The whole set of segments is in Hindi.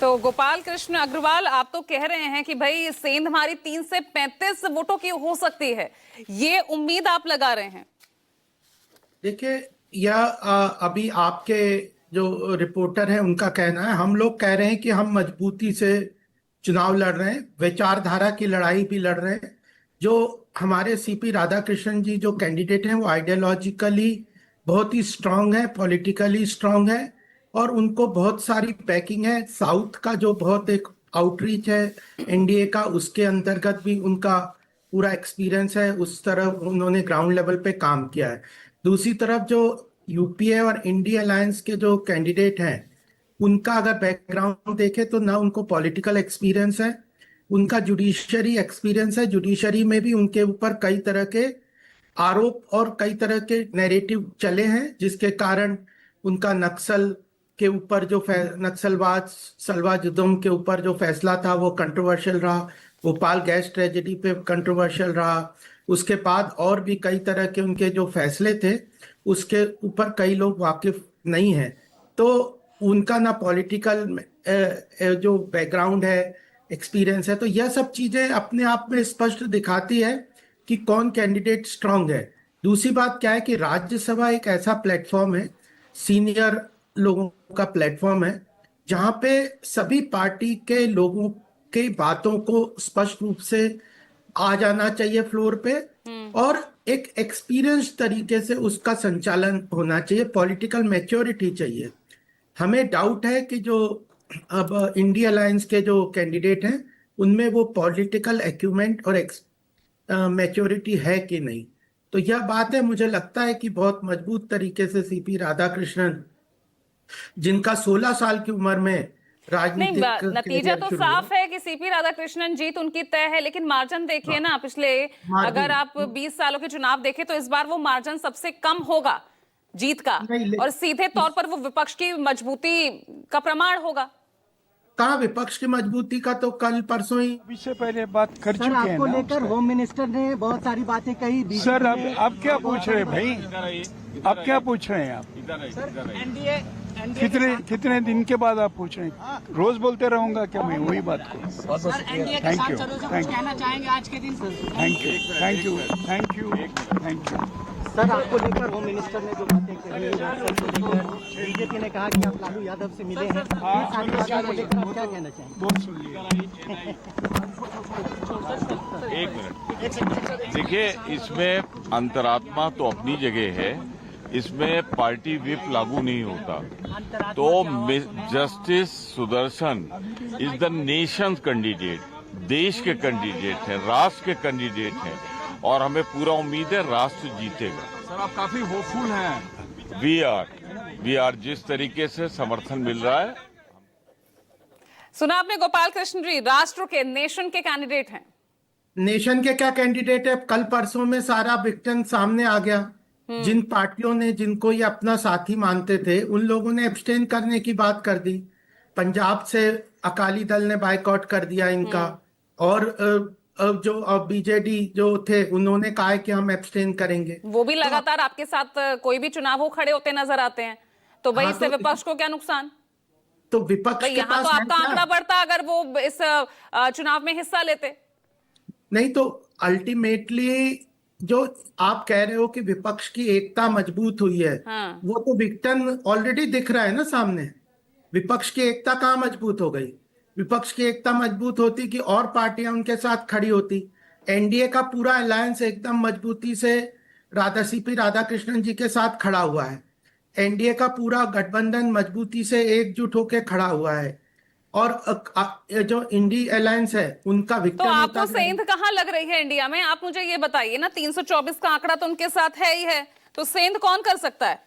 तो गोपाल कृष्ण अग्रवाल, आप तो कह रहे हैं कि भाई सेंध हमारी 3 से 35 वोटों की हो सकती है, ये उम्मीद आप लगा रहे हैं? देखिए, यह अभी आपके जो रिपोर्टर हैं उनका कहना है। हम लोग कह रहे हैं कि हम मजबूती से चुनाव लड़ रहे हैं, विचारधारा की लड़ाई भी लड़ रहे हैं। जो हमारे सीपी राधाकृष्णन जी जो कैंडिडेट हैं वो आइडियोलॉजिकली बहुत ही स्ट्रांग है, पॉलिटिकली स्ट्रांग है, और उनको बहुत सारी पैकिंग है। साउथ का जो बहुत एक आउटरीच है एनडीए का, उसके अंतर्गत भी उनका पूरा एक्सपीरियंस है। उस तरफ उन्होंने ग्राउंड लेवल पे काम किया है। दूसरी तरफ जो यूपीए और इंडिया अलायंस के जो कैंडिडेट हैं, उनका अगर बैकग्राउंड देखें तो ना उनको पॉलिटिकल एक्सपीरियंस है, उनका जुडिशरी एक्सपीरियंस है। जुडिशरी में भी उनके ऊपर कई तरह के आरोप और कई तरह के नैरेटिव चले हैं, जिसके कारण उनका नक्सल के ऊपर जो नक्सलवाद सलवा जुद्दों के ऊपर जो फैसला था वो कंट्रोवर्शियल रहा। भोपाल गैस ट्रेजेडी पे कंट्रोवर्शियल रहा। उसके बाद और भी कई तरह के उनके जो फैसले थे उसके ऊपर कई लोग वाकिफ नहीं हैं। तो उनका ना पॉलिटिकल जो बैकग्राउंड है, एक्सपीरियंस है, तो यह सब चीजें अपने आप में स्पष्ट दिखाती है कि कौन कैंडिडेट स्ट्रांग है। दूसरी बात क्या है कि राज्यसभा एक ऐसा प्लेटफॉर्म है, सीनियर लोगों का प्लेटफॉर्म है, जहां पे सभी पार्टी के लोगों के बातों को स्पष्ट रूप से आ जाना चाहिए फ्लोर पे, और एक एक्सपीरियंस तरीके से उसका संचालन होना चाहिए। पॉलिटिकल मैच्योरिटी चाहिए। हमें डाउट है कि जो अब इंडिया अलायंस के जो कैंडिडेट हैं उनमें वो पॉलिटिकल एक्यूमेंट और मैच्योरिटी है कि नहीं। तो यह बात है, मुझे लगता है कि बहुत मजबूत तरीके से सीपी राधाकृष्णन, जिनका 16 साल की उम्र में नहीं, राजनीतिक नतीजा करियर तो शुरू हुआ। साफ है कि सीपी राधाकृष्णन जीत उनकी तय है, लेकिन मार्जिन देखिए ना पिछले, अगर मार्जिन आप 20 सालों के चुनाव देखें तो इस बार वो मार्जिन सबसे कम होगा जीत का, नहीं, और सीधे तौर पर वो विपक्ष की मजबूती का प्रमाण होगा। कहा विपक्ष की मजबूती का, तो कल परसों ही इससे पहले बात कर सर, चुके हैं आपको ना लेकर होम मिनिस्टर ने बहुत सारी बातें कही। सर अब क्या पूछ रहे हैं भाई, अब क्या पूछ रहे हैं आप? एनडीए कितने दिन के बाद आप पूछ रहे हैं? रोज बोलते रहूंगा क्या मैं वही बात को? थैंक यू, कहना चाहेंगे आज के दिन? Thank you, thank you, thank you, thank you. Sir, आपको लेकर होम मिनिस्टर ने जो बातें कही, बीजेपी ने कहा कि आप लालू यादव से मिले हैं, सारी बातों को लेकर आप क्या कहना चाहेंगे? बहुत सुन लिया। एक मिनट, देखिए, इसमें अंतरात्मा तो अपनी जगह है, इसमें पार्टी विप लागू नहीं होता। तो justice Sudarshan is the nation candidate, देश के कैंडिडेट हैं, राष्ट्र के कैंडिडेट हैं, और हमें पूरा उम्मीद है राष्ट्र जीतेगा। सर, आप काफी होपफुल हैं। वी आर जिस तरीके से समर्थन मिल रहा है। सुना आपने गोपाल कृष्ण जी, राष्ट्र के, नेशन के कैंडिडेट हैं। नेशन के क्या कैंडिडेट है? कल परसों में सारा विक्टन सामने आ गया। जिन पार्टियों ने, जिनको ये अपना साथी मानते थे, उन लोगों ने एब्सटेन करने की बात कर दी। पंजाब से अकाली दल ने बायकॉट कर दिया इनका, और जो बीजेडी जो थे उन्होंने कहा है कि हम एब्सटेन करेंगे। वो भी लगातार आपके साथ कोई भी चुनाव हो खड़े होते नजर आते हैं, तो भाई इससे विपक्ष को क्या नुकसान? तो विपक्ष भाई के यहाँ पास तो आपका है क्या? आंकड़ा बढ़ता अगर वो इस चुनाव में हिस्सा लेते। नहीं तो अल्टीमेटली जो आप कह रहे हो कि विपक्ष की एकता मजबूत हुई है, हाँ। वो तो विक्टन ऑलरेडी दिख रहा है ना सामने। विपक्ष की एकता कहाँ मजबूत हो गई? विपक्ष की एकता मजबूत होती कि और पार्टियां उनके साथ खड़ी होती। एनडीए का पूरा अलायंस एकदम मजबूती से सीपी राधाकृष्णन जी के साथ खड़ा हुआ है। एनडीए का पूरा गठबंधन मजबूती से एकजुट होकर खड़ा हुआ है, और जो इंडी अलायंस है उनका तो विक्टर आपको सेंध कहाँ लग रही है इंडिया में? आप मुझे ये बताइए ना, 324 का आंकड़ा तो उनके साथ है ही है, तो सेंध कौन कर सकता है?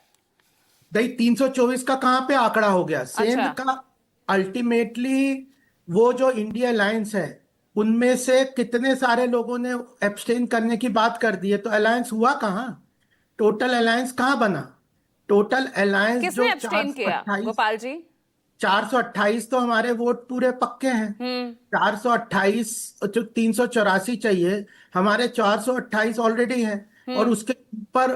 324 का कहाँ पे आंकड़ा हो गया? सेंध अच्छा। का अल्टीमेटली वो जो इंडिया अलायंस है उनमें से कितने सारे लोगों ने एब्सटेन करने की बात कर दी है, तो अलायंस हुआ कहाँ? टोटल अलायंस कहाँ बना? टोटल अलायंस जो किसने एब्सटेन किया 428, गोपाल जी? 428 तो हमारे वोट पूरे पक्के हैं। 428 जो 384 चाहिए, हमारे 428 ऑलरेडी हैं, और उसके ऊपर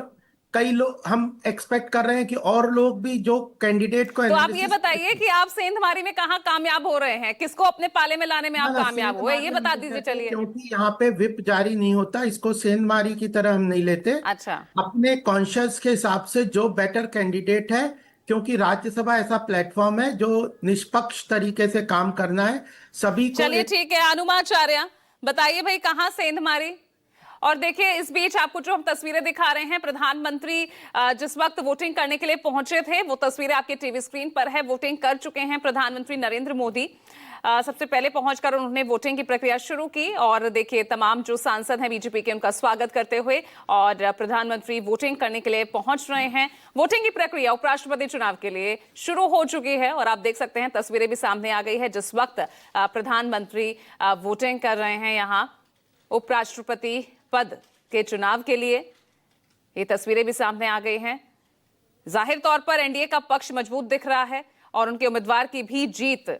कई लोग हम एक्सपेक्ट कर रहे हैं कि और लोग भी जो कैंडिडेट को तो आप ये analysis बताइए कि आप सेंधमारी में कहाँ कामयाब हो रहे हैं, किसको अपने पाले में लाने में आप ना, कामयाब हुए, ये सेंधमारी बता हम दीजिए। कहते हैं चलिए। क्योंकि यहाँ पे विप जारी नहीं होता, इसको सेंधमारी की तरह हम नहीं लेते। अच्छा, अपने कॉन्शियस के हिसाब से जो बेटर कैंडिडेट है, क्योंकि राज्यसभा ऐसा प्लेटफॉर्म है जो निष्पक्ष तरीके से काम करना है, सभी को चलिए ठीक है। अनुमाचार्य बताइए भाई कहाँ सेंधमारी। और देखिए इस बीच आपको जो हम तस्वीरें दिखा रहे हैं, प्रधानमंत्री जिस वक्त वोटिंग करने के लिए पहुंचे थे वो तस्वीरें आपके टीवी स्क्रीन पर है। वोटिंग कर चुके हैं प्रधानमंत्री नरेंद्र मोदी। सबसे पहले पहुंचकर उन्होंने वोटिंग की प्रक्रिया शुरू की और देखिए तमाम जो सांसद हैं बीजेपी के उनका स्वागत करते हुए और प्रधानमंत्री वोटिंग करने के लिए पहुंच रहे हैं। वोटिंग की प्रक्रिया उपराष्ट्रपति चुनाव के लिए शुरू हो चुकी है और आप देख सकते हैं तस्वीरें भी सामने आ गई है जिस वक्त प्रधानमंत्री वोटिंग कर रहे हैं यहाँ उपराष्ट्रपति पद के चुनाव के लिए। ये तस्वीरें भी सामने आ गई हैं। जाहिर तौर पर एनडीए का पक्ष मजबूत दिख रहा है और उनके उम्मीदवार की भी जीत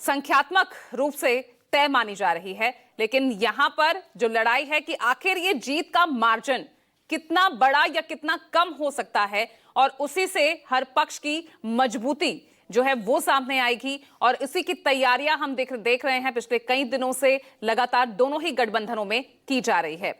संख्यात्मक रूप से तय मानी जा रही है। लेकिन यहां पर जो लड़ाई है कि आखिर ये जीत का मार्जिन कितना बड़ा या कितना कम हो सकता है और उसी से हर पक्ष की मजबूती जो है वो सामने आएगी और इसी की तैयारियां हम देख रहे हैं पिछले कई दिनों से लगातार दोनों ही गठबंधनों में की जा रही है।